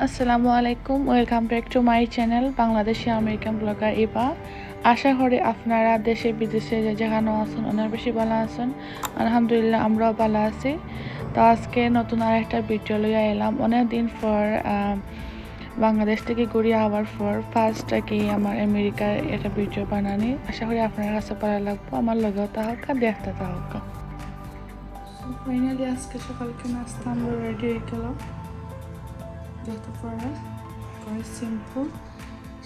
আসসালামু আলাইকুম, welcome back to my channel Bangladeshi American blogger ইবা। আশা করি আপনারা দেশে বিদেশে যে যেখানে আছেন অনেক বেশি ভালো আছেন। আলহামদুলিল্লাহ আমরাও ভালো আছি। তো আজকে নতুন আর একটা ভিডিও লইয়া এলাম। অনেক দিন পর বাংলাদেশ থেকে ঘুরে আবার পর ফার্স্ট কি আমার আমেরিকার একটা ভিডিও বানানি। আশা করি আপনার কাছে ভালো লাগবো। আমার লগেও তাহকা দেখতে তাহকা। ফাইনালি আজকে সকালকে নাস্তা আমরা রেডি হয়ে গেলাম। দেখতে পারেন very simple,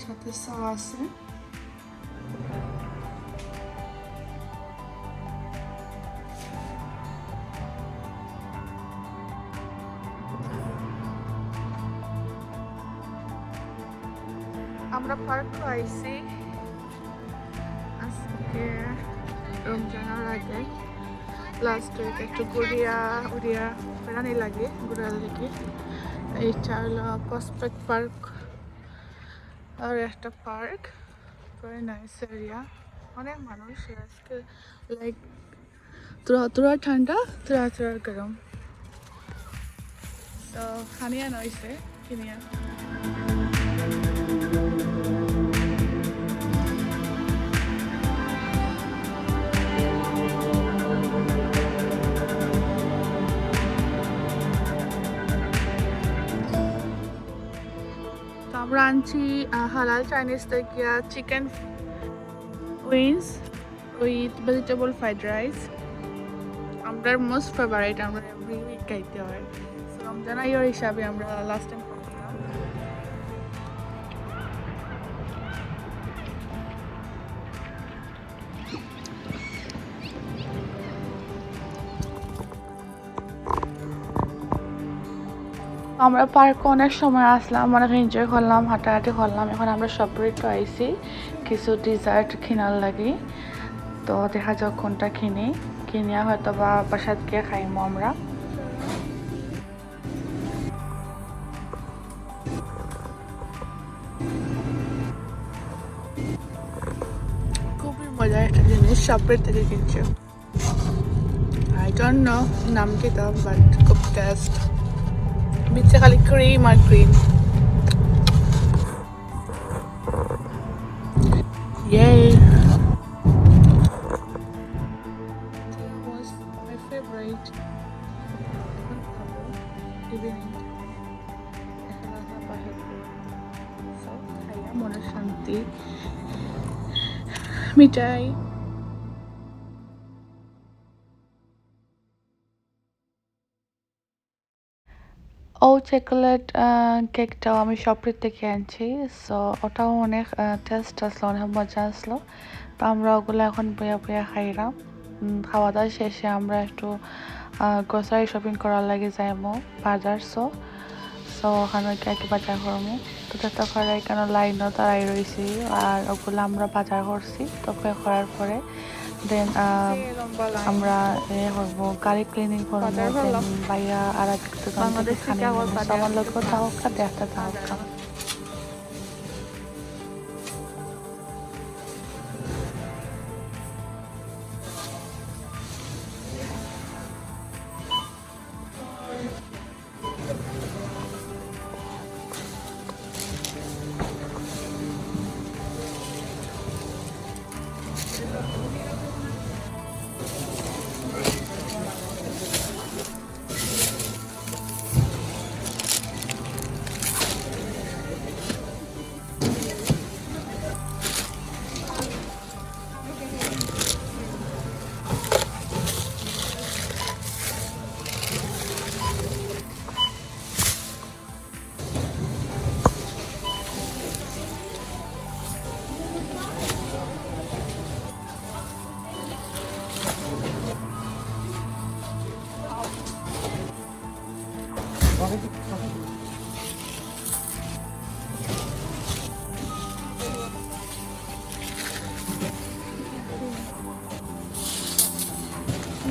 সাথে চা আছে। আমরা পার্ক আইছি আজকে রমজানের আগে। লাস্ট উইক একটু উড়িয়া বেড়ানি লাগে ঘুরার দিকে। এইটা হলো প্রসপেক্ট পার্ক আর একটা পার্ক, ভেরি নাইস এরিয়া। অনেক মানুষ আজকে, লাইক তোরা ঠান্ডা তোরা গরম। তো খানিয়া নইছে কিনিয়া। আমরা আনছি হালাল চাইনিজ থেকে chicken wings with vegetable fried rice. আমরা মোস্ট ফেভারিট, আমরা এভরি উইক খাইতে হয়। রমজান আইয়র হিসাবে আমরা লাস্ট টাইম আমরা পার্কে অনেক সময় আসলাম, অনেক এনজয় করলাম, হাঁটাহাঁটি করলাম। এখন আমরা সপরিট আইছি কিছু ডিজার্ট কিনার লাগি। তো দেখা যাক কোনটা কিনিয়া হয়তো বা বাসাত গিয়ে খাইমো আমরা। খুবই মজার একটা জিনিস, সপরিট থেকে কিনছি। আই ডোন্ট নো নাম কি তা, বাট খুব টেস্ট। ভিতরে খালি ক্রিম আর cream. Yay! That was my favorite. Evening. So, খাইয়া মনের শান্তি মিটাই। ও চকোলেট কেকটাও আমি শপের থেকে আনছি। সো ওটাও অনেক টেস্ট আসলো, অনেক মজা আসলো। তো আমরা ওগুলো এখন বইয়া খাইলাম। খাওয়া দাওয়া শেষে আমরা একটু গ্রোসারি শপিং করার লাগে যাইমো বাজার। সো ওখানে কি বাজার করবো। তো চেষ্টা করার কেন লাইনও তারাই রয়েছি, আর ওগুলো আমরা বাজার করছি। তো করার পরে দেন আমরা করবো গাড়ি ক্লিনিং করবো। দেন বাইয়া আর এক দোকান থেকে খানি আমার লোক তাহকা দেখতে তাহকা।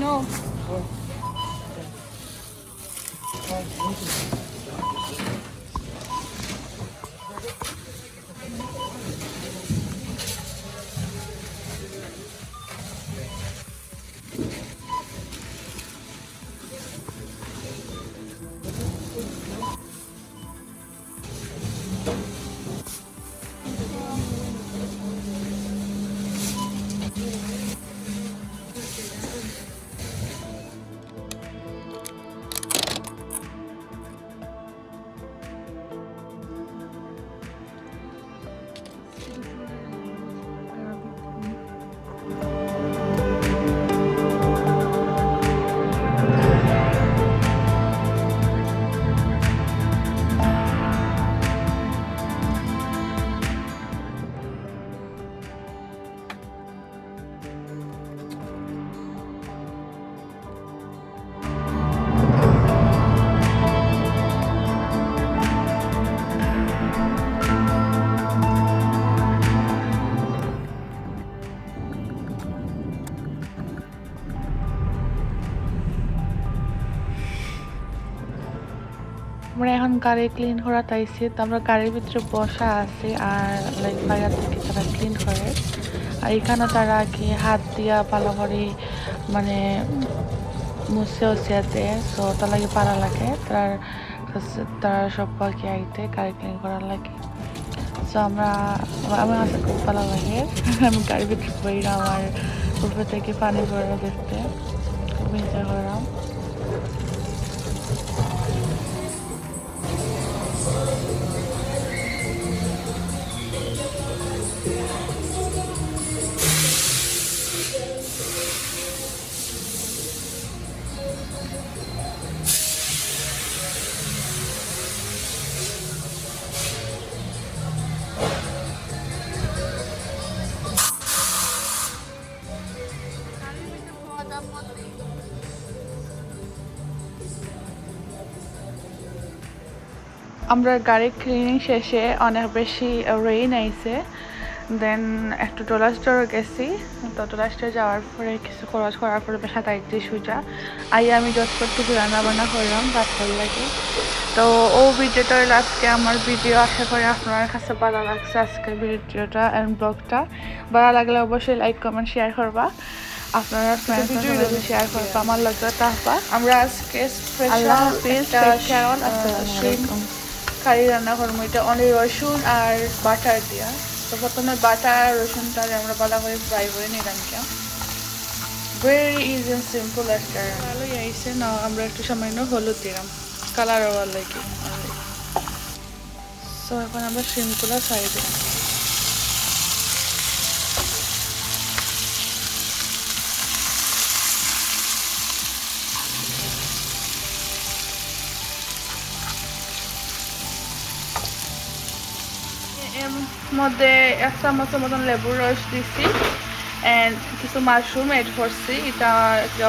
No. আমরা এখন গাড়ি ক্লিন করা তাইছি, তো আমরা গাড়ির ভিতরে বসা আছি আর লাইক বাইরে থেকে তারা ক্লিন করে। আর এখানে তারা কি হাত দিয়া ভালো করে মানে মুছে উচিয়াতে, সো তার লাগে পারা লাগে, তারা সব পাখি আইতে গাড়ি ক্লিন করার লাগে। সো আমার কাছে খুব ভালো লাগে। আমি গাড়ির ভিতরে বইরা আমার উপর থেকে পানি পড়া দেখতে খুব এনজয় করলাম। আমরা গাড়ি ক্লিনিং শেষে অনেক বেশি রেইন আইছে, দেন একটু ডলার স্টোরে গেছি। তো ডলার স্টোরে যাওয়ার পরে কিছু খরচ করার পরে বেশা তাইতে সোজা আমি যতক্ষণ কিছু রান্না বান্না করলাম রাত্রের লাগে। তো ও ভিডিওটা হলো আজকে আমার ভিডিও। আশা করি আপনার কাছে ভালো লাগছে আজকের ভিডিওটা অ্যান্ড ব্লগটা। ভালো লাগলে অবশ্যই লাইক কমেন্ট শেয়ার করবা, আপনারা ফ্রেন্ডস শেয়ার করবা, আমার লগে থাকবা। আমরা আজকে স্পেশাল কারি রান্না করবো। এটা অনেক রসুন আর বাটার দিয়া। তো প্রথমে বাটার রসুনটা আমরা ভালো করে ফ্রাই করে নিলাম। ভেরি ইজি অ্যান্ড সিম্পল একটা ভালোই আইসে না। আমরা একটু সামান্য হলুদ দিলাম কালার হওয়ার লাগে। সো এখন আমরা শিমগুলো ফ্রাই দিলাম। এর মধ্যে 1 চামচের মতন লেবুর রস দিছি অ্যান্ড কিছু মাশরুম এড করছি। এটা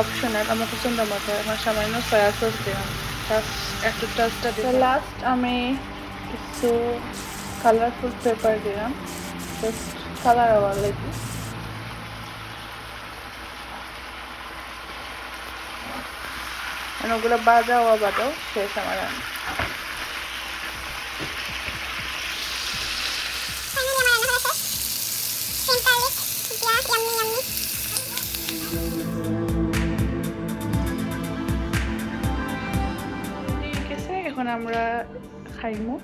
অপশনাল, আমার পছন্দ মতো। আমার সামান্য সয়া সস দিলাম, একটু টাচটা দিলাম। লাস্ট আমি কিছু কালারফুল পেপার দিলাম, জাস্ট কালার হওয়ার লাগে। ওগুলো বাদাও শেষ আমার রান্না। এখন আমরা খাইমু।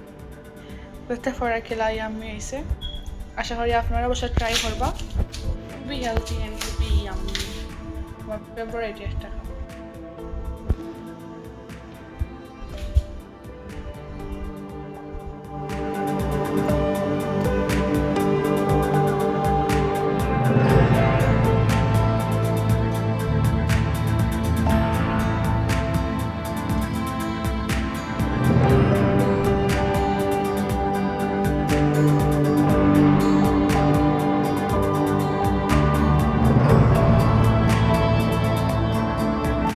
পেস্তা ফরা খেলাই আমি এসে। আশা করি আপনারা অবশ্যই ট্রাই করবা। খুবই হেলদি অ্যান্ড খুবই ইয়াম্মি। আমার ফেভারিট একটা।